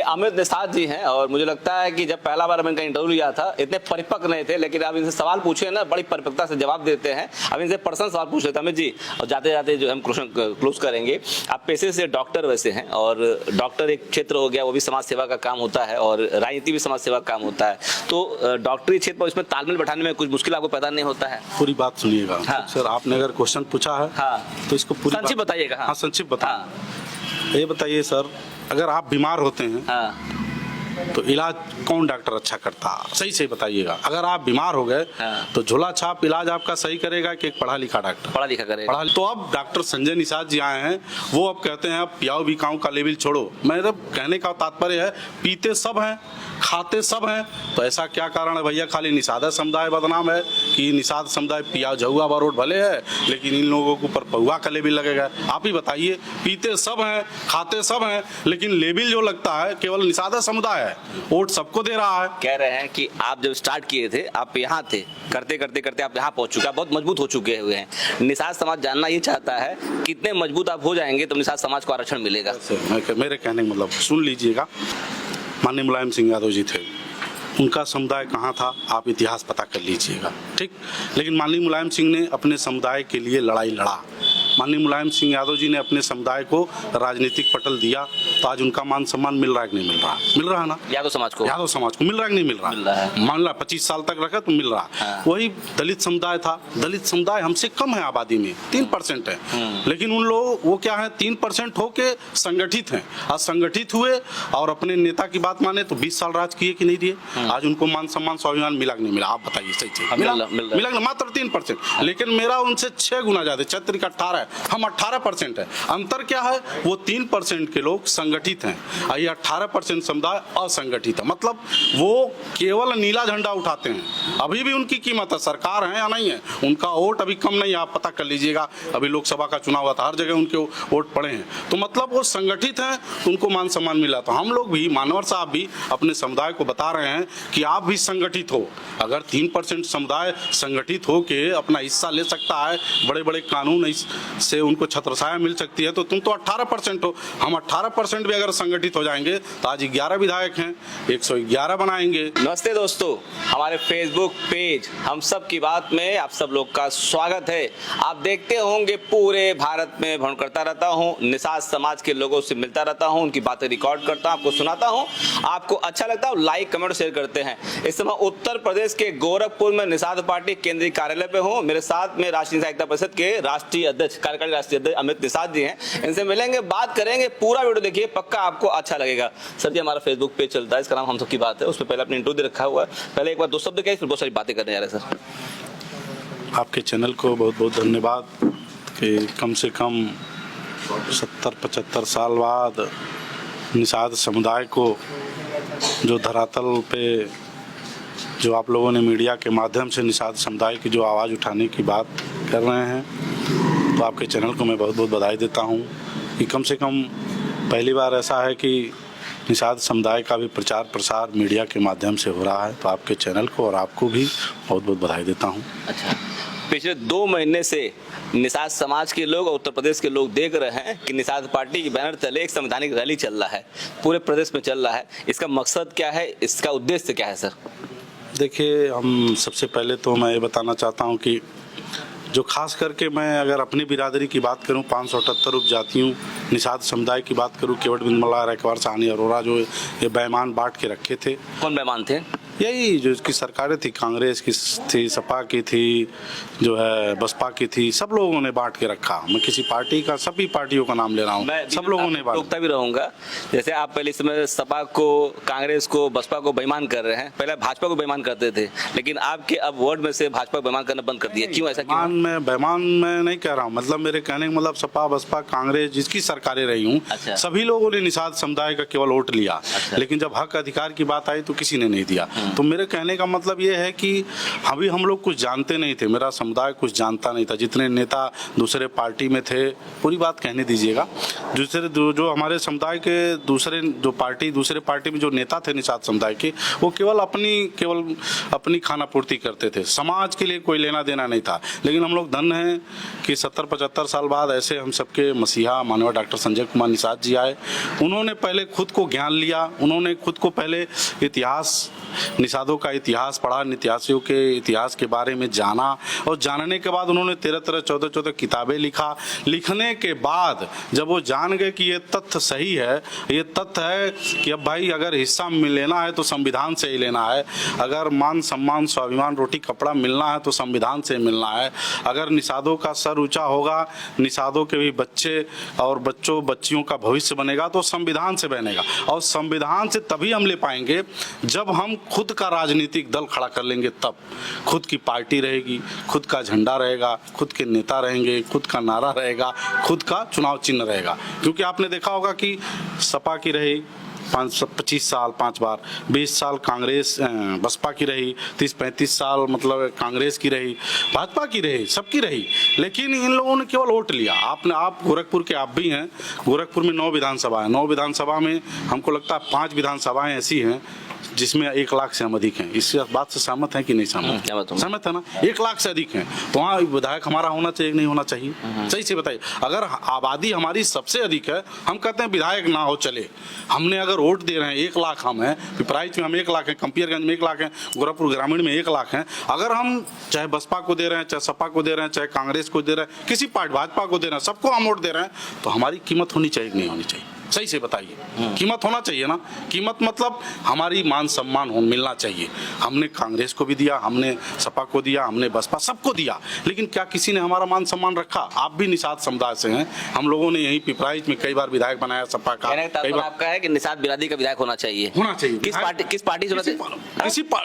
अमित निषाद जी हैं और मुझे लगता है कि जब पहला बार मैंने इनका इंटरव्यू लिया था इतने परिपक्व नहीं थे, लेकिन अब इनसे सवाल पूछे ना बड़ी परिपक्वता से जवाब देते हैं। अब इनसे पर्सनल सवाल पूछ लेते हैं अमित जी, और जाते जाते जो हम क्वेश्चन क्लोज करेंगे। आप पेशे से डॉक्टर वैसे हैं और डॉक्टर एक क्षेत्र हो गया, वो भी समाज सेवा का काम होता है और राजनीति भी समाज सेवा का काम होता है, तो डॉक्टरी क्षेत्र पर इसमें तालमेल बैठाने में कुछ मुश्किल आपको पैदा नहीं होता है? पूरी बात सुनिएगा। हाँ। सर आपने अगर क्वेश्चन पूछा है तो इसको पूरी संक्षिप्त बताइएगा। हाँ संक्षिप्त बताइए। ये बताइए सर, अगर आप बीमार होते हैं तो इलाज कौन डॉक्टर अच्छा करता? सही से बताइएगा। अगर आप बीमार हो गए तो झोला छाप इलाज आपका सही करेगा कि एक पढ़ा लिखा डॉक्टर? पढ़ा लिखा करेगा। तो अब डॉक्टर संजय निषाद जी आए हैं, वो अब कहते हैं अब पियाओ बिकाऊ का लेवल छोड़ो। मेरा कहने का तात्पर्य है पीते सब हैं, खाते सब हैं, तो ऐसा क्या कारण है भैया खाली निषाद समुदाय बदनाम है कि निषाद समुदाय पिया झुआ बारोट भले है लेकिन इन लोगों के ऊपर पौवा का लेबिल लगेगा? आप ही बताइए, पीते सब हैं, खाते सब हैं, लेकिन लेबिल जो लगता है केवल निषाद समुदाय है, वोट सबको दे रहा है। कह रहे हैं कि आप जब स्टार्ट किए थे आप यहाँ थे, करते करते करते आप यहाँ पहुंच चुके हैं, बहुत मजबूत हो चुके हुए हैं। निषाद समाज जानना ये चाहता है कितने मजबूत आप हो जाएंगे तो निषाद समाज को आरक्षण मिलेगा? मेरे कहने का मतलब सुन लीजिएगा, माननीय मुलायम सिंह यादव जी थे, उनका समुदाय कहाँ था आप इतिहास पता कर लीजिएगा, ठीक। लेकिन माननीय मुलायम सिंह ने अपने समुदाय के लिए लड़ाई लड़ा। माननीय मुलायम सिंह यादव जी ने अपने समुदाय को राजनीतिक पटल दिया, तो आज उनका मान सम्मान मिल रहा है कि नहीं मिल रहा? मिल रहा है ना? यादव समाज को मिल रहा है कि नहीं मिल रहा? मिल रहा है। मान ला 25 साल तक रखा तो मिल रहा है। वही दलित समुदाय था, दलित समुदाय हमसे कम है आबादी में, 3% है, लेकिन उन लोग वो क्या है 3% होके संगठित हैं। आज संगठित हुए और अपने नेता की बात माने तो 20 साल राज किए कि नहीं दिए? आज उनको मान सम्मान स्वाभिमान मिला कि नहीं मिला? आप बताइए सही से। मिला मात्र 3%, लेकिन मेरा उनसे 6 गुना ज्यादा, छत्तर का 18, हम 18% है। अंतर क्या है? वो 3% के लोग संगठित हैं और ये 18% समुदाय असंगठित है। मतलब वो केवल नीला झंडा उठाते हैं। अभी भी उनकी कीमत है, सरकार है या नहीं है, उनका वोट अभी कम नहीं है, आप पता कर लीजिएगा। अभी लोकसभा का चुनाव हुआ था, हर जगह उनके वोट पड़े हैं, तो मतलब वो संगठित हैं, उनको मान सम्मान मिला। तो हम लोग भी, मानवर साहब भी अपने समुदाय को बता रहे हैं कि आप भी संगठित हो। अगर 3% समुदाय संगठित होके अपना हिस्सा ले सकता है, बड़े बड़े कानून से उनको छत्रछाया मिल सकती है, तो तुम तो 18% हो। हम 18% भी अगर संगठित हो जाएंगे तो आज 11 विधायक हैं, 111 बनाएंगे। नमस्ते दोस्तों, हमारे फेसबुक पेज हम सब की बात में आप सब लोग का स्वागत है। आप देखते होंगे पूरे भारत में भ्रमण करता रहता हूँ, निषाद समाज के लोगों से मिलता रहता हूँ, उनकी बातें रिकॉर्ड करता हूँ, आपको सुनाता हूँ। आपको अच्छा लगता है लाइक कमेंट शेयर करते हैं। इस समय उत्तर प्रदेश के गोरखपुर में निषाद पार्टी केंद्रीय कार्यालय पे हूँ। मेरे साथ में राष्ट्रीय एकता परिषद के राष्ट्रीय अध्यक्ष, कार्यकारी राष्ट्रीय अध्यक्ष अमित निषाद जी हैं। इनसे मिलेंगे, बात करेंगे, पूरा वीडियो देखिए, पक्का आपको अच्छा लगेगा। सर जी, हमारा फेसबुक पेज चलता है, इसका नाम हम सब की बात है, उस पर पहले अपने इंट्रो दे रखा हुआ है। पहले एक बार 2 शब्द कहिए, फिर बहुत सारी बातें करने जा रहे हैं। सर आपके चैनल को बहुत बहुत धन्यवाद कि कम से कम 70-75 साल बाद निषाद समुदाय को जो धरातल पे जो आप लोगों ने मीडिया के माध्यम से निषाद समुदाय की जो आवाज़ उठाने की बात कर रहे हैं, तो आपके चैनल को मैं बहुत बहुत बधाई देता हूं कि कम से कम पहली बार ऐसा है कि निषाद समुदाय का भी प्रचार प्रसार मीडिया के माध्यम से हो रहा है। तो आपके चैनल को और आपको भी बहुत बहुत बधाई देता हूं। अच्छा, पिछले 2 महीने से निषाद समाज के लोग और उत्तर प्रदेश के लोग देख रहे हैं कि निषाद पार्टी के बैनर तले एक संवैधानिक रैली चल रहा है, पूरे प्रदेश में चल रहा है। इसका मकसद क्या है, इसका उद्देश्य क्या है? सर देखिए, हम सबसे पहले तो मैं ये बताना चाहता हूँ कि जो खास करके मैं अगर अपनी बिरादरी की बात करूं, 578 उपजातियों निषाद समुदाय की बात करूं, केवट बिंदमल्ला, रैकवार, साहनी, अरोरा जो ये बैमान बांट के रखे थे। कौन बैमान थे? यही जो इसकी सरकारें थी, कांग्रेस की थी, सपा की थी, जो है बसपा की थी, सब लोगों ने बांट के रखा। मैं किसी पार्टी का, सभी पार्टियों का नाम ले रहा हूँ, सब लोगों ने टोकता भी रहूंगा। जैसे आप पहले समय सपा को, कांग्रेस को, बसपा को बेईमान कर रहे हैं, पहले भाजपा को बेईमान करते थे, लेकिन आपके अब वर्ड में से भाजपा बेईमान करना बंद कर दिया, क्यों? ऐसा क्यों? मैं बेईमान मैं नहीं कह रहा हूँ, मतलब मेरे कहने का मतलब सपा, बसपा, कांग्रेस जिसकी सरकारें रही हूँ, सभी लोगों ने निषाद समुदाय का केवल वोट लिया, लेकिन जब हक अधिकार की बात आई तो किसी ने नहीं दिया। तो मेरे कहने का मतलब ये है कि अभी हम लोग कुछ जानते नहीं थे, मेरा समुदाय कुछ जानता नहीं था, जितने नेता दूसरे पार्टी में थे, पूरी बात कहने दीजिएगा, दूसरे जो हमारे समुदाय के दूसरे पार्टी में जो नेता थे निषाद समुदाय के, वो केवल अपनी खाना पूर्ति करते थे, समाज के लिए कोई लेना देना नहीं था। लेकिन हम लोग धन्य हैं कि 70-75 साल बाद ऐसे हम सबके मसीहा माननीय डॉक्टर संजय कुमार निषाद जी आए। उन्होंने पहले खुद को ज्ञान लिया, उन्होंने खुद को पहले निषादों का इतिहास पढ़ा, नित्यासियों के इतिहास के बारे में जाना, और जानने के बाद उन्होंने 13-13, 14-14 किताबें लिखने के बाद जब वो जान गए कि ये तथ्य सही है, ये तथ्य है कि अब भाई अगर हिस्सा लेना है तो संविधान से ही लेना है, अगर मान सम्मान स्वाभिमान रोटी कपड़ा मिलना है तो संविधान से मिलना है, अगर निषादों का सर ऊंचा होगा, निषादों के भी बच्चे और बच्चियों का भविष्य बनेगा तो संविधान से बनेगा, और संविधान से तभी हम ले पाएंगे जब हम खुद का राजनीतिक दल खड़ा कर लेंगे, तब खुद की पार्टी रहेगी, खुद का झंडा रहेगा, खुद के नेता रहेंगे, खुद का नारा रहेगा, खुद का चुनाव चिन्ह रहेगा। क्योंकि आपने देखा होगा कि सपा की रही 25 साल 5 बार, 20 साल कांग्रेस बसपा की रही, 30-35 साल मतलब कांग्रेस की रही, भाजपा की रही, सबकी रही, लेकिन इन लोगों ने केवल वोट लिया। आप गोरखपुर के आप भी हैं, गोरखपुर में 9 विधानसभा है, 9 विधानसभा में हमको लगता है 5 विधानसभाएं ऐसी हैं जिसमें 1 लाख से हम अधिक हैं। इस बात से सहमत है कि नहीं सहमत? सहमत है ना? 1 लाख से अधिक हैं, तो वहाँ विधायक हमारा होना चाहिए कि नहीं होना चाहिए? सही से बताइए। अगर आबादी हमारी सबसे अधिक है, हम कहते हैं विधायक ना हो चले, हमने अगर वोट दे रहे हैं 1 लाख हम हैं, पिपराइच में हम 1 लाख हैं, कंपियरगंज में 1 लाख हैं, गोरखपुर ग्रामीण में 1 लाख हैं, अगर हम चाहे बसपा को दे रहे हैं, चाहे सपा को दे रहे हैं, चाहे कांग्रेस को दे रहे हैं, किसी पार्टी भाजपा को दे रहे हैं, सबको हम वोट दे रहे हैं, तो हमारी कीमत होनी चाहिए कि नहीं होनी चाहिए? सही से बताइए। कीमत होना चाहिए ना? कीमत मतलब हमारी मान सम्मान मिलना चाहिए। हमने कांग्रेस को भी दिया, हमने सपा को दिया, हमने बसपा सबको दिया, लेकिन क्या किसी ने हमारा मान सम्मान रखा? आप भी निषाद समुदाय से हैं, हम लोगों ने यही पिपराइच में कई बार विधायक बनाया सपा का। कई बार आपका है कि निषाद बिरादरी का विधायक होना चाहिए? किस पार्टी से?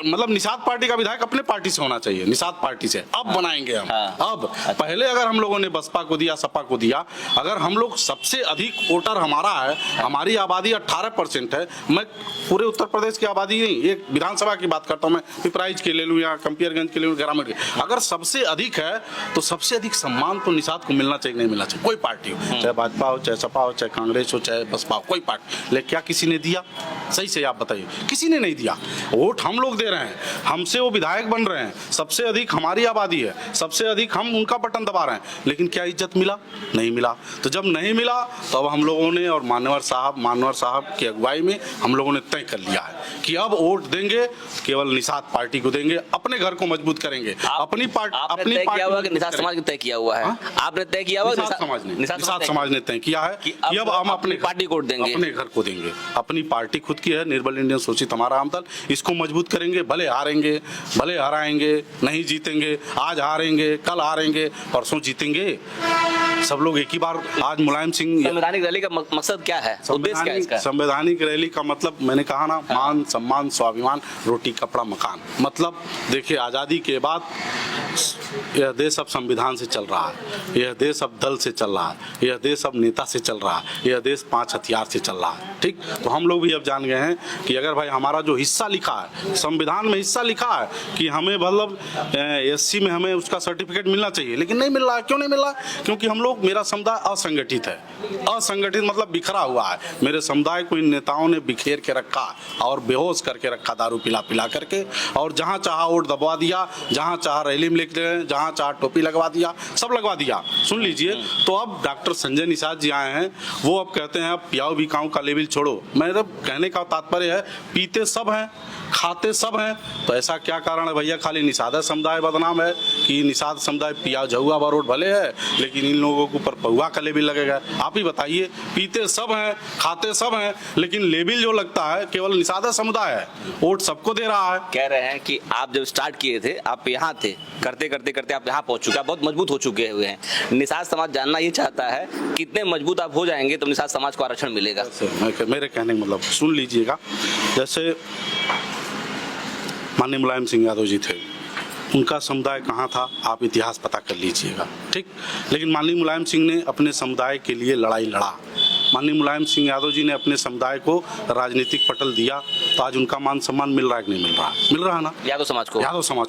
मतलब निषाद पार्टी का विधायक अपने पार्टी से होना चाहिए, निषाद पार्टी से। अब बनाएंगे हम। अब पहले अगर हम लोगों ने बसपा को दिया, सपा को दिया, अगर हम लोग सबसे अधिक वोटर हमारा है, हमारी आबादी 18% है, मैं पूरे उत्तर प्रदेश की आबादी नहीं, एक विधानसभा की बात करता हूं, मैं पिपराइच के ले लूं या कंपियरगंज के ले लूं, ग्रामीण के, अगर सबसे अधिक है तो सबसे अधिक सम्मान तो निषाद को मिलना चाहिए, नहीं मिलना चाहिए? कोई पार्टी हो, चाहे भाजपा हो, चाहे सपा हो, चाहे कांग्रेस हो, चाहे बसपा हो, कोई पार्टी, लेकिन क्या किसी ने दिया? सही से आप बताइए, किसी ने नहीं दिया। वोट हम लोग दे रहे हैं, हमसे वो विधायक बन रहे हैं, सबसे अधिक हमारी आबादी है, सबसे अधिक हम उनका बटन दबा रहे हैं, लेकिन क्या इज्जत मिला? नहीं मिला। तो जब नहीं मिला तो अब हम लोगों ने और मानवर साहब की अगुवाई में हम लोगों ने तय कर लिया है कि अब वोट देंगे केवल निषाद पार्टी को देंगे, अपने घर को मजबूत करेंगे। अपनी पार्टी निषाद समाज ने तय किया हुआ है, आपने तय किया हुआ, निषाद समाज ने तय किया है कि अब हम अपने पार्टी को देंगे, अपने घर को देंगे। अपनी पार्टी खुद की है, निर्बल इंडियन शोषित हमारा आम दल, इसको मजबूत करेंगे, भले हारेंगे, भले हराएंगे, नहीं जीतेंगे, आज हारेंगे, कल हारेंगे, परसों जीतेंगे, सब लोग एक ही बार। आज मुलायम सिंह, संवैधानिक रैली का मकसद क्या है, उद्देश्य क्या है इसका? संवैधानिक रैली का मतलब मैंने कहा ना, मान सम्मान स्वाभिमान रोटी कपड़ा मकान। मतलब देखिए, आज़ादी के बाद यह देश अब संविधान से चल रहा है, यह देश अब दल से चल रहा है, यह देश अब नेता से चल रहा है, यह देश 5 हथियार से चल रहा है। ठीक, तो हम लोग भी अब जान गए हैं कि अगर भाई हमारा जो हिस्सा लिखा है, संविधान में हिस्सा लिखा है कि हमें मतलब SC में हमें उसका सर्टिफिकेट मिलना चाहिए, लेकिन नहीं मिल रहा है। क्यों नहीं मिल रहा है? क्योंकि हम लोग, मेरा समुदाय असंगठित है। असंगठित मतलब बिखरा हुआ है। मेरे समुदाय को इन नेताओं ने बिखेर के रखा और बेहोश करके रखा, दारू पिला करके, और जहाँ चाहा वोट दबवा दिया, जहाँ चाहा रैली में लिख रहे हैं, जहाँ चाहा टोपी लगवा दिया, सब लगवा दिया। सुन लीजिए, तो अब डॉक्टर संजय निषाद जी आए हैं, वो अब कहते हैं अब पियाओ बिकाओ का लेवल छोड़ो। मेरा कहने का तात्पर्य है, पीते सब हैं, खाते सब हैं, तो ऐसा क्या कारण है भैया खाली निषाद समुदाय बदनाम है कि निषाद समुदाय पिया झुआ बारोट भले है, लेकिन इन लोगों के ऊपर पहुआ का लेबिल लगेगा? आप ही बताइए, पीते सब हैं, खाते सब हैं, लेकिन लेबिल जो लगता है केवल निषाद समुदाय है, वोट सबको दे रहा है। कह रहे हैं कि आप जब स्टार्ट किए थे, आप यहाँ थे, करते करते आप यहाँ पहुंच चुके हैं, बहुत मजबूत हो चुके हुए हैं। निषाद समाज जानना ये चाहता है कितने मजबूत आप हो जाएंगे तो निषाद समाज को आरक्षण मिलेगा? मेरे कहने का मतलब सुन लीजिएगा, जैसे माननीय मुलायम सिंह यादव जी थे, उनका समुदाय कहाँ था आप इतिहास पता कर लीजिएगा। ठीक, लेकिन माननीय मुलायम सिंह ने अपने समुदाय के लिए लड़ाई लड़ा। माननीय मुलायम सिंह यादव जी ने अपने समुदाय को राजनीतिक पटल दिया, तो आज उनका मान सम्मान मिल रहा है कि नहीं मिल रहा है? मिल रहा है ना। यादव समाज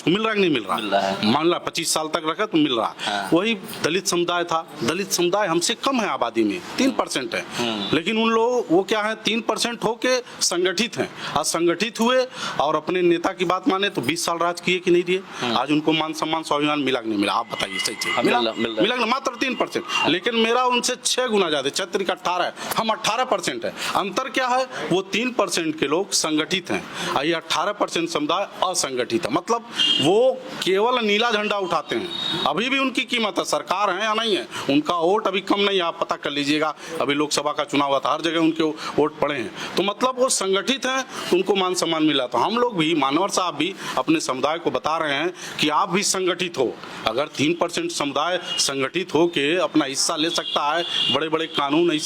को मिल रहा है कि नहीं मिल रहा? मिल रहा है। मान ला 25 साल तक रखा तो मिल रहा है। हाँ। वही दलित समुदाय था, दलित समुदाय हमसे कम है आबादी में, 3% है, लेकिन उन लोग वो क्या है 3% होके संगठित हैं। आज संगठित हुए और अपने नेता की बात माने तो 20 साल राज किए कि नहीं दिए? आज उनको मान सम्मान स्वाभिमान मिला कि नहीं मिला? आप बताइए सही से। मिला ना, मात्र 3%। लेकिन मेरा उनसे 6 गुना ज्यादा, 36 का 18 है, हम 18% है। अंतर क्या है? वो 3% के लोग संगठित हैं और ये 18% समुदाय असंगठित है। मतलब वो केवल नीला झंडा उठाते हैं। अभी भी उनकी कीमत है, सरकार है या नहीं है, उनका वोट अभी कम नहीं है। आप पता कर लीजिएगा, अभी लोकसभा का चुनाव हुआ था, हर जगह उनके वोट पड़े हैं। तो मतलब वो संगठित हैं, उनको मान सम्मान मिला। तो हम लोग भी, मानवर साहब भी अपने समुदाय को बता रहे हैं कि आप भी संगठित हो। अगर 3% समुदाय संगठित होके अपना हिस्सा ले सकता है, बड़े बड़े कानून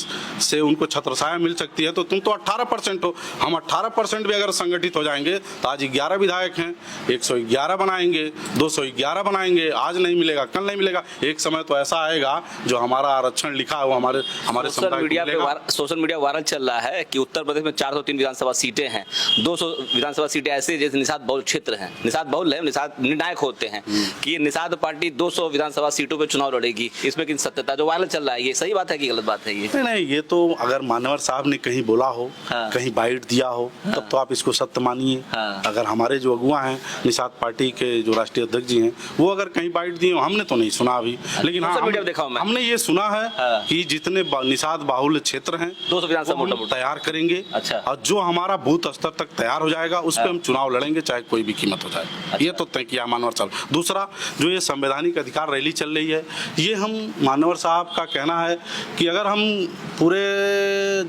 से उनको छत्रछाया मिल सकती है, तो तुम तो 18% हो। हम 18% भी अगर संगठित हो जाएंगे तो आज 11 विधायक हैं, 111 बनाएंगे, 211 बनाएंगे। आज नहीं मिलेगा, कल नहीं मिलेगा, एक समय तो ऐसा आएगा जो हमारा आरक्षण लिखा है वो हमारे सोशल मीडिया वायरल चल रहा है कि उत्तर प्रदेश में 403 विधानसभा सीटें हैं, 200 विधानसभा सीटें ऐसे जैसे निषाद बहुल क्षेत्र हैं, निषाद बहुल है, निषाद निर्णायक होते हैं कि निषाद पार्टी 200 विधानसभा सीटों पर चुनाव लड़ेगी। इसमें किन सत्यता जो वायरल चल रहा है, ये सही बात है कि गलत बात है? ये नहीं, ये तो अगर मानवर साहब ने कहीं बोला हो, हाँ। कहीं बाइट दिया हो, तब तो आप इसको सत्य मानिए। हाँ। अगर हमारे जो अगुआ हैं, निषाद पार्टी के जो राष्ट्रीय अध्यक्ष जी हैं, वो अगर कहीं बाइट दिए हो, हमने तो नहीं सुना अभी। लेकिन हाँ, हमने ये सुना है कि जितने निषाद बाहुल्य क्षेत्र हैं 200 विधानसभा तैयार करेंगे। अच्छा। और जो हमारा बूथ स्तर तक तैयार हो जाएगा उस पर हम चुनाव लड़ेंगे, चाहे कोई भी कीमत हो जाए। अच्छा। ये तो तय किया मानवर साहब। दूसरा, जो ये संवैधानिक अधिकार रैली चल रही है, ये हम मानवर साहब का कहना है कि अगर हम पूरे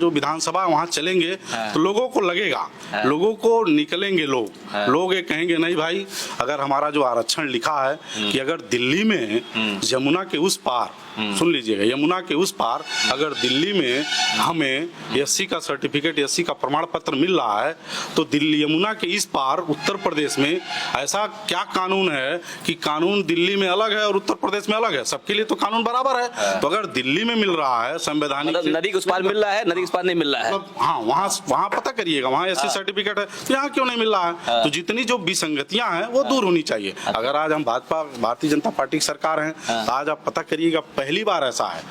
जो विधानसभा वहाँ चलेंगे तो लोगों को लगेगा, लोगों को निकलेंगे लोग ये कहेंगे नहीं भाई, अगर हमारा जो आरक्षण लिखा है कि अगर दिल्ली में यमुना के उस पार, सुन लीजिएगा, यमुना के उस पार अगर दिल्ली में हमें एससी का सर्टिफिकेट, एससी का प्रमाण पत्र मिल रहा है, तो दिल्ली यमुना के इस पार उत्तर प्रदेश में ऐसा क्या कानून है कि कानून दिल्ली में अलग है और उत्तर प्रदेश में अलग है? सबके लिए तो कानून बराबर है। तो अगर दिल्ली में मिल रहा है संवैधानिक, मतलब नदी के उस पार मिल रहा है, नदी के उस पार नहीं मिल रहा है, हाँ, वहाँ पता करिएगा, वहाँ एससी सर्टिफिकेट है, तो यहाँ क्यों नहीं मिल रहा है? तो जितनी जो विसंगतियां हैं वो दूर होनी चाहिए। अगर आज हम भाजपा, भारतीय जनता पार्टी की सरकार है, तो आज आप पता करिएगा, पहली बार ऐसा है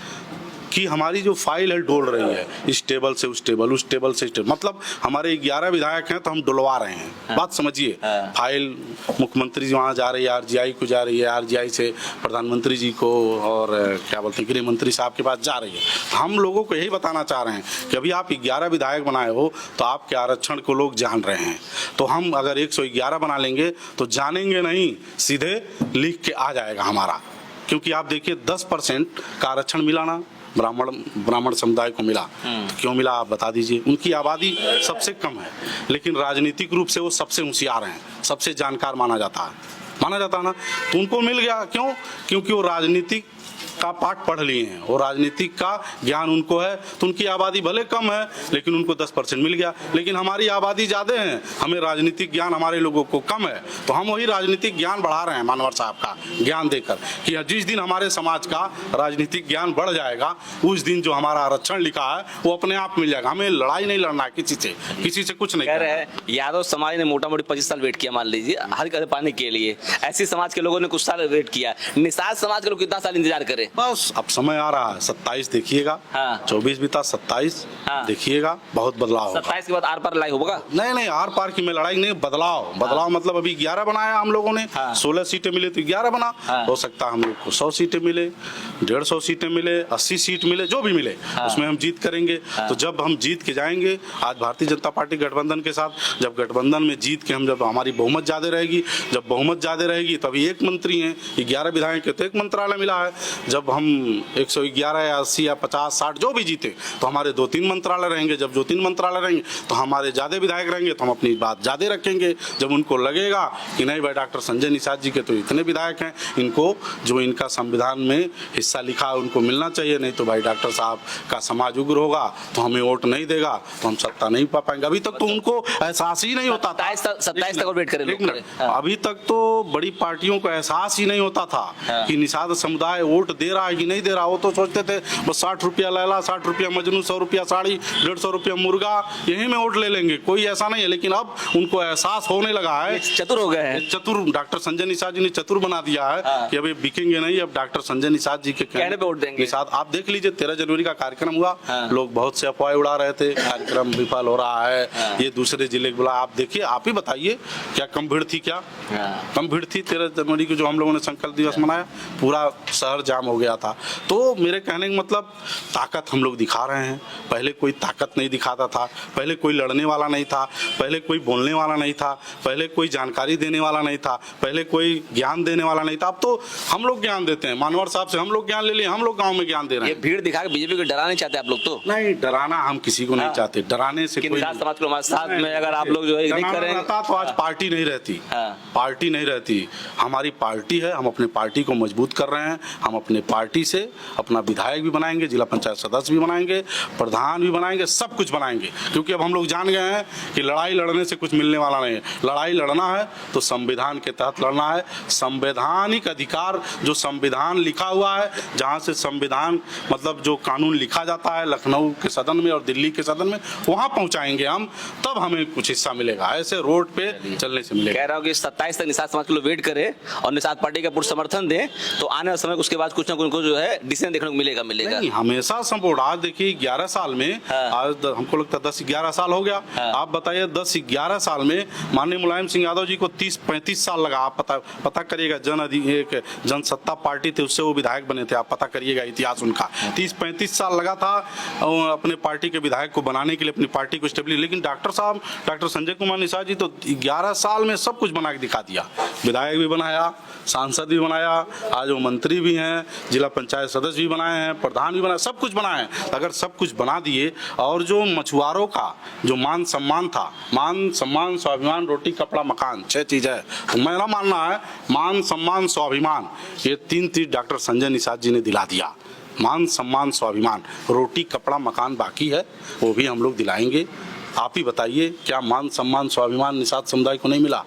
कि हमारी जो फाइल है डोल रही है, इस टेबल से उस टेबल, उस टेबल से इस टेबल। मतलब हमारे 11 विधायक हैं तो हम डुलवा रहे हैं। बात समझिए, फाइल मुख्यमंत्री जी वहाँ जा रही है, आरजीआई को जा रही है, आरजीआई से प्रधानमंत्री जी को और क्या बोलते हैं गृह मंत्री साहब के पास जा रही है। हम लोगों को यही बताना चाह रहे हैं कि अभी आप 11 विधायक बनाए हो तो आपके आरक्षण को लोग जान रहे हैं। तो हम अगर 111 बना लेंगे तो जानेंगे नहीं, सीधे लिख के आ जाएगा हमारा। क्योंकि आप देखिए 10% का आरक्षण मिला ना, ब्राह्मण समुदाय को मिला। तो क्यों मिला आप बता दीजिए? उनकी आबादी सबसे कम है, लेकिन राजनीतिक रूप से वो सबसे होशियार हैं, सबसे जानकार माना जाता है ना। तो उनको मिल गया, क्यों? क्योंकि वो राजनीतिक का पाठ पढ़ लिए हैं, और राजनीतिक का ज्ञान उनको है। तो उनकी आबादी भले कम है लेकिन उनको 10% मिल गया। लेकिन हमारी आबादी ज़्यादा है, हमें राजनीतिक ज्ञान हमारे लोगों को कम है, तो हम वही राजनीतिक ज्ञान बढ़ा रहे हैं मानवर साहब का ज्ञान देकर कि जिस दिन हमारे समाज का राजनीतिक ज्ञान बढ़ जाएगा उस दिन जो हमारा आरक्षण लिखा है वो अपने आप मिल जाएगा। हमें लड़ाई नहीं लड़ना है किसी से कुछ नहीं कह रहे हैं। यादव समाज ने मोटा मोटी 25 साल वेट किया, मान लीजिए, हर घर पाने के लिए। ऐसे समाज के लोगों ने कुछ साल वेट किया, निषाद समाज के लोग कितना साल इंतजार करें? बस अब समय आ रहा है, 27 देखिएगा। हाँ। 24 बीता, 27 हाँ। देखिएगा, बहुत बदलाव होगा। 27 के बाद आर पार लड़ाई होगा? नहीं, आर पार की में लड़ाई नहीं, बदलाव मतलब अभी 11 बनाया हम लोगों ने। 16 सीटें मिले तो 11 बना। हो सकता है हम लोग को 100 सीटें मिले, 150 सीटें मिले, 80 सीट मिले, जो भी मिले उसमें हम जीत करेंगे। तो जब हम जीत के जाएंगे, आज भारतीय जनता पार्टी गठबंधन के साथ, जब गठबंधन में जीत के हम, जब हमारी बहुमत ज्यादा रहेगी, जब बहुमत ज्यादा रहेगी तभी एक मंत्री हैं, 11 विधायक के तो एक मंत्रालय मिला है। जब हम 111 या 80 या 50 60 जो भी जीते तो हमारे 2-3 मंत्रालय रहेंगे। जब 2-3 मंत्रालय रहेंगे तो हमारे ज़्यादा विधायक रहेंगे, तो हम अपनी बात ज़्यादा रखेंगे। जब उनको लगेगा कि नहीं भाई डॉक्टर संजय निषाद जी के तो इतने विधायक हैं, इनको जो इनका संविधान में हिस्सा लिखा है उनको मिलना चाहिए, नहीं तो भाई डॉक्टर साहब का समाज उग्र होगा तो हमें वोट नहीं देगा, तो हम सत्ता नहीं पा पाएंगे। अभी तक तो उनको एहसास ही नहीं होता था। 27 तक वेट करें। अभी तक तो बड़ी पार्टियों को एहसास ही नहीं होता था कि निषाद समुदाय वोट वोट दे रहा है कि नहीं दे रहा, वो तो सोचते थे बस 60 रुपया लैला, 60 रुपया मजनू, 100 रुपया साड़ी, 150 रुपया मुर्गा, यही में वोट ले लेंगे, कोई ऐसा नहीं है। लेकिन अब उनको एहसास होने लगा है, चतुर हो गए हैं। चतुर डॉक्टर संजय निषाद जी ने चतुर बना दिया है कि अब ये बिकेंगे नहीं, अब डॉक्टर संजय निषाद जी के कहने पे वोट देंगे। निषाद आप देख लीजिए 13 जनवरी का कार्यक्रम हुआ, लोग बहुत से अफवाह उड़ा रहे थे, कार्यक्रम विफल हो रहा है, ये दूसरे जिले बोला। आप देखिए, आप ही बताइए क्या कम भीड़ थी? क्या कम भीड़ थी 13 जनवरी को जो हम लोगों ने संकल्प दिवस मनाया? पूरा शहर जाम हो गया था। तो मेरे कहने का मतलब ताकत हम लोग दिखा रहे हैं। पहले कोई ताकत नहीं दिखाता था, पहले कोई लड़ने वाला नहीं था, पहले कोई बोलने वाला नहीं था, पहले कोई जानकारी देने वाला नहीं था, पहले कोई ज्ञान देने वाला नहीं था। अब तो हम लोग ज्ञान देते हैं, मानवर साहब से हम लोग ज्ञान ले लिए, हम लोग गांव में ज्ञान दे रहे हैं। ये भीड़ दिखा के बीजेपी को डराना चाहते हैं आप लोग? तो नहीं, डराना हम किसी को नहीं चाहते, डराने से कोई निषाद समाज को हमारे साथ में अगर आप लोग जो है नहीं करेंगे तो आज पार्टी नहीं रहती, पार्टी नहीं रहती। हमारी पार्टी है, हम अपने पार्टी को मजबूत कर रहे हैं। हम अपने पार्टी से अपना विधायक भी बनाएंगे, जिला पंचायत सदस्य भी बनाएंगे, प्रधान भी बनाएंगे, सब कुछ बनाएंगे। क्योंकि अब हम लोग जान गए हैं कि लड़ाई लड़ने से कुछ मिलने वाला नहीं है। लड़ाई लड़ना है तो संविधान के तहत लड़ना है। संवैधानिक अधिकार जो संविधान लिखा हुआ है, जहाँ से संविधान मतलब जो कानून लिखा जाता है लखनऊ के सदन में और दिल्ली के सदन में, वहाँ पहुँचाएंगे हम, तब हमें कुछ हिस्सा मिलेगा। ऐसे रोड पे चलने से मिलेगा। कह रहा हूँ कि 27 तक निषाद समाज के लोग वेट करें और निषाद पार्टी का पूर्ण समर्थन दें, तो आने वाले समय उसके बाद कुछ ना कुछ उनको जो है डिसीजन देखने को मिलेगा। नहीं, हमेशा सपोर्ट। आज देखिए 11 साल में, आज हमको लगता है 10-11 साल हो गया। आप बताइए 10-11 साल में माननीय मुलायम सिंह यादव जी को 30-35 साल लगा। आप पता करिएगा, एक जनसत्ता पार्टी थी, उससे वो विधायक बने थे। आप पता करिएगा इतिहास उनका, 30-35 साल लगा था अपने पार्टी के विधायक को बनाने के लिए, अपनी पार्टी को स्टेबलिश। लेकिन डॉक्टर साहब, डॉक्टर संजय कुमार निषाद जी तो 11 साल में सब कुछ बना के दिखा दिया। विधायक भी बनाया, सांसद भी बनाया, आज वो मंत्री भी हैं, जिला पंचायत सदस्य भी बनाए हैं, प्रधान भी बनाए, सब कुछ बनाए हैं। अगर सब कुछ बना दिए और जो मछुआरों का जो मान सम्मान था, मान सम्मान स्वाभिमान रोटी कपड़ा मकान 6 चीज है, तो मेरा मानना है मान सम्मान स्वाभिमान, ये 3 चीज डॉक्टर संजय निषाद जी ने दिला दिया। मान सम्मान स्वाभिमान, रोटी कपड़ा मकान बाकी है, वो भी हम लोग दिलाएंगे। आप ही बताइए, क्या मान सम्मान स्वाभिमान निषाद समुदाय को नहीं मिला?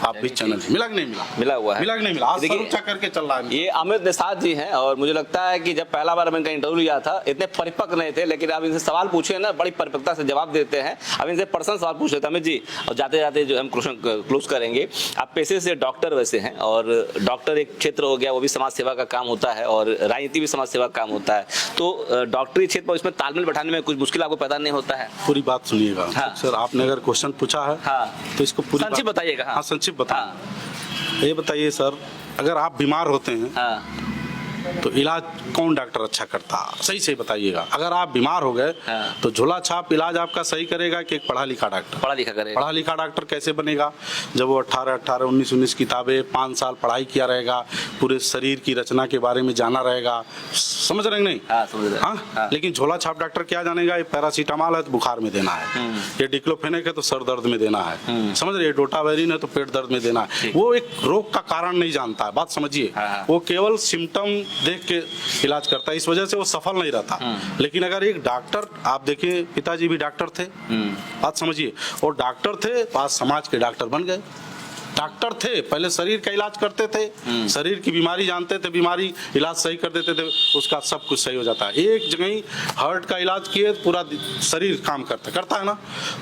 आप भी चैनल मिला कि नहीं मिला? मिला हुआ है, मिला कि नहीं मिला? आज सरूचा करके चल रहा है। ये अमित निषाद जी हैं और मुझे लगता है कि जब पहला बार मैंने इनका इंटरव्यू लिया था, इतने परिपक्व नहीं थे, लेकिन आप इनसे सवाल पूछे ना, बड़ी परिपक्वता से जवाब देते हैं। अब इनसे पर्सनल सवाल पूछ लेते हैं अमित जी, और जाते जाते जो हम क्लोज करेंगे। आप पेशे से डॉक्टर वैसे हैं, और डॉक्टर एक क्षेत्र हो गया, वो भी समाज सेवा का काम होता है, और राजनीति भी समाज सेवा का काम होता है। तो डॉक्टरी क्षेत्र पर इसमें तालमेल बैठाने में कुछ मुश्किल आपको पैदा नहीं होता है? पूरी बात सुनिएगा सर, आपने अगर क्वेश्चन पूछा है तो इसको पूरी संक्षिप्त बताइएगा। हाँ, संक्षिप्त बताइए। ये बताइए सर, अगर आप बीमार होते हैं तो इलाज कौन डॉक्टर अच्छा करता? सही से बताइएगा। अगर आप बीमार हो गए तो झोला छाप इलाज आपका सही करेगा कि एक पढ़ा लिखा डॉक्टर? पढ़ा लिखा करेगा। पढ़ा लिखा डॉक्टर कैसे बनेगा? जब वो 18 19 किताबें, 5 साल पढ़ाई किया रहेगा, पूरे शरीर की रचना के बारे में जाना रहेगा। समझ रहे नहीं? समझ रहे। हाँ, लेकिन झोला छाप डॉक्टर क्या जानेगा? ये पैरासीटामॉल है तो बुखार में देना है, ये डिक्लोफेनेक है तो सर दर्द में देना है, समझ रहे? डोटावेरिन है तो पेट दर्द में देना है। वो एक रोग का कारण नहीं जानता है, बात समझिए। वो केवल सिम्टम देख के इलाज करता है, इस वजह से वो सफल नहीं रहता। लेकिन अगर एक डॉक्टर, आप देखिए पिताजी भी डॉक्टर थे, बात समझिए, और डॉक्टर थे तो आज समाज के डॉक्टर बन गए। डॉक्टर थे, पहले शरीर का इलाज करते थे, शरीर की बीमारी जानते थे, बीमारी इलाज सही कर देते थे, उसका सब कुछ सही हो जाता है। एक जगह ही हार्ट का इलाज किए पूरा शरीर काम करता है ना।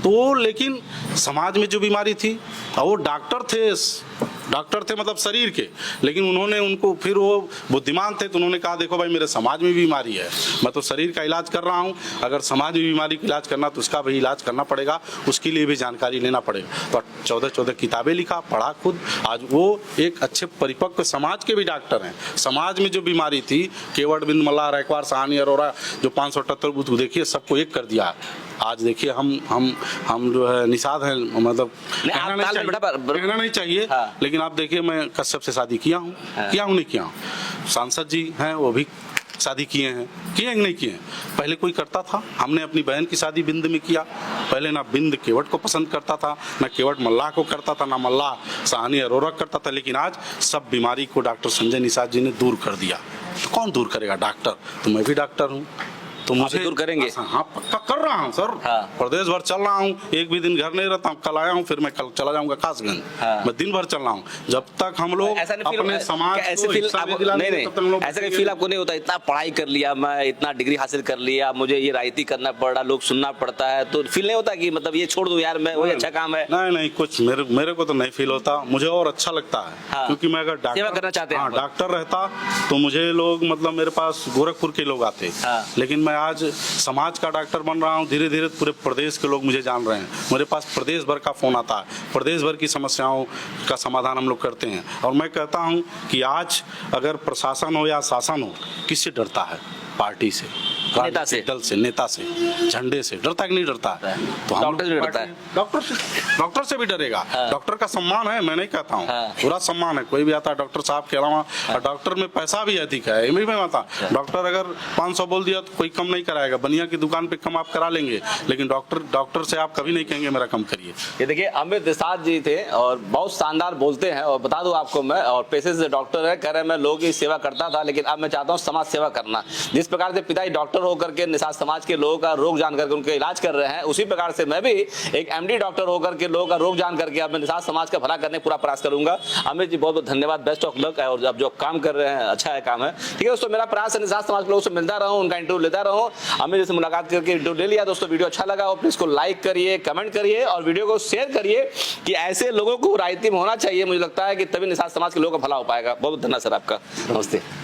तो लेकिन समाज में जो बीमारी थी, वो डॉक्टर थे मतलब शरीर के, लेकिन उन्होंने उनको, फिर वो बुद्धिमान थे तो उन्होंने कहा देखो भाई मेरे समाज में बीमारी है, मैं तो शरीर का इलाज कर रहा हूँ, अगर समाज में बीमारी का इलाज करना तो उसका भी इलाज करना पड़ेगा, उसके लिए भी जानकारी लेना पड़ेगा। तो 14 किताबें लिखा, पढ़ा खुद, आज वो एक अच्छे परिपक्व समाज के भी डॉक्टर हैं। समाज में जो बीमारी थी, केवट बिंद मल्लाह, रैकवार, सहानी, अरोरा, जो 578 बूथ देखिए सबको एक कर दिया। आज देखिए हम जो है निषाद हैं, मतलब कहना नहीं चाहिए, लेकिन आप देखिए मैं कश्यप से शादी किया हूँ, नहीं किया हूँ। सांसद जी हैं वो भी शादी किए हैं कि नहीं किए हैं? पहले कोई करता था? हमने अपनी बहन की शादी बिंद में किया। पहले ना बिंद केवट को पसंद करता था, ना केवट मल्लाह को करता था, ना मल्लाह सहानी अरोरा करता था। लेकिन आज सब बीमारी को डॉक्टर संजय निषाद जी ने दूर कर दिया। तो कौन दूर करेगा? डॉक्टर। तो मैं भी डॉक्टर हूँ, तो आप मुझे दूर करेंगे? हाँ पक्का कर रहा हूँ सर। हाँ। प्रदेश भर चल रहा हूँ, एक भी दिन घर नहीं रहता हूँ। कल आया हूँ, फिर मैं कल चला जाऊंगा कासगंज। हाँ। मैं दिन भर चल रहा हूँ जब तक हम लोग ऐसा नहीं फील अपने समाज ऐसे को फील हिस्सा आपको दिलाने नहीं तब तक हम लोग ऐसा फील आपको नहीं होता इतना पढ़ाई कर लिया मैं, इतना डिग्री हासिल कर लिया, मुझे ये राजनीति करना पड़ रहा, लोग सुनना पड़ता है, तो फील नहीं होता कि मतलब ये छोड़ दूं यार, मैं वही अच्छा काम है? नहीं कुछ मेरे को तो नहीं फील होता, मुझे और अच्छा लगता है। हाँ। क्योंकि मैं अगर सेवा करना चाहते हैं हाँ आप? डॉक्टर रहता तो मुझे लोग मतलब मेरे पास गोरखपुर के लोग आते। हाँ। लेकिन मैं आज समाज का डॉक्टर बन रहा हूँ, धीरे धीरे पूरे प्रदेश के लोग मुझे जान रहे हैं। मेरे पास प्रदेश भर का फोन आता है, प्रदेश भर की समस्याओं का समाधान हम लोग करते हैं। और मैं कहता हूँ कि आज अगर प्रशासन हो या शासन हो, किससे डरता है? पार्टी से, नेता से, दल से, नेता से, झंडे से डरता है कि नहीं डरता है? तो हम डॉक्टर से भी डरता है। डॉक्टर से भी डरेगा। हाँ। डॉक्टर का सम्मान है, मैं नहीं कहता हूँ। हाँ। पूरा सम्मान है, कोई भी आता है डॉक्टर साहब के अलावा। और डॉक्टर में पैसा भी अधिक है, ये भी मैं मानता। डॉक्टर अगर 500 बोल दिया तो कोई कम नहीं कराएगा। बनिया की दुकान पे कम आप करा लेंगे, लेकिन डॉक्टर से आप कभी नहीं कहेंगे मेरा कम करिए। ये देखिए अमित निषाद जी थे और बहुत शानदार बोलते हैं। और बता दूं आपको मैं, और पेशे से डॉक्टर है, कह रहे मैं लोगों की सेवा करता था, लेकिन अब मैं चाहता हूँ समाज सेवा करना। जिस प्रकार से पिताजी डॉक्टर होकर के निषाद समाज के लोगों का रोग जान करके उनके इलाज कर रहे हैं, उसी प्रकार से मैं भी एक एमडी डॉक्टर होकर के लोगों का रोग जान करके अब मैं निषाद समाज का भला करने का पूरा प्रयास करूंगा। अमित जी बहुत बहुत धन्यवाद, बेस्ट ऑफ लक। और अब जो काम कर रहे हैं अच्छा है, काम है, ठीक है दोस्तों। मेरा प्रयास है निषाद समाज के लोगों से मिलता रहूं, उनका इंटरव्यू लेता रहूं। अमित जी से मुलाकात करके इंटरव्यू ले लिया दोस्तों। वीडियो अच्छा लगा हो प्लीज को लाइक करिए, कमेंट करिए और वीडियो को शेयर करिए कि ऐसे लोगों को राजनीति में होना चाहिए। मुझे लगता है कि तभी निषाद समाज के लोगों का भला हो पाएगा। बहुत धन्यवाद सर आपका, नमस्ते।